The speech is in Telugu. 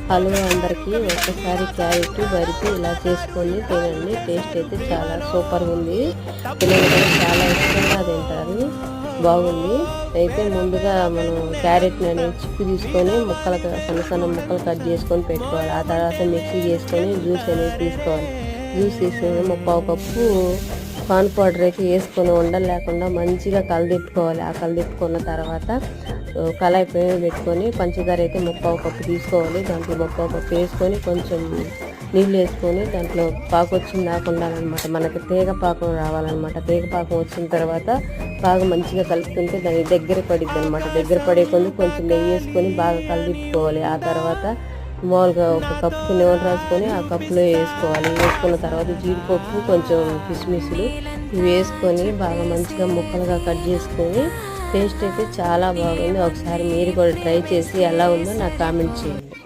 హల్వా అందరికీ ఒక్కసారి క్యారెట్ బరిపి ఇలా చేసుకొని తినండి. టేస్ట్ అయితే చాలా సూపర్గా ఉంది. పిల్లలు కూడా చాలా ఇష్టంగా తింటారు. బాగుంది. అయితే ముందుగా మనం క్యారెట్ని అనేది చిప్పు తీసుకొని ముక్కలు సన్న సన్న ముక్కలు కట్ చేసుకొని పెట్టుకోవాలి. ఆ తర్వాత మిక్సీ చేసుకొని జ్యూస్ అనేది తీసుకోవాలి. జ్యూస్ తీసుకొని 3/4 కప్పు కార్న్ పౌడర్ అయితే వేసుకొని ఉండలు లేకుండా మంచిగా కలదిప్పుకోవాలి. ఆ కలదిప్పుకున్న తర్వాత కళాయి పైన పెట్టుకొని పంచదార అయితే 3/4 కప్పు తీసుకోవాలి. దాంట్లో 3/4 కప్పు వేసుకొని కొంచెం నీళ్ళు వేసుకొని దాంట్లో పాకు వచ్చింది దాకా ఉండాలన్నమాట. మనకి తీగ పాకం రావాలన్నమాట. తీగ పాకం వచ్చిన తర్వాత బాగా మంచిగా కలుపుతుంటే దానికి దగ్గర పడిద్ది అనమాట. దగ్గర పడే కొంది కొంచెం నెయ్యి వేసుకొని బాగా కలిదిప్పుకోవాలి. ఆ తర్వాత మామూలుగా ఒక కప్పు నూనె రాసుకొని ఆ కప్పులో వేసుకోవాలి. వేసుకున్న తర్వాత జీడిపప్పు కొంచెం కిస్మిస్లు ఇవి వేసుకొని బాగా మంచిగా ముక్కలుగా కట్ చేసుకొని టేస్ట్ అయితే చాలా బాగుంది. ఒకసారి మీరు కూడా ట్రై చేసి ఎలా ఉందో నాకు కామెంట్ చేయండి.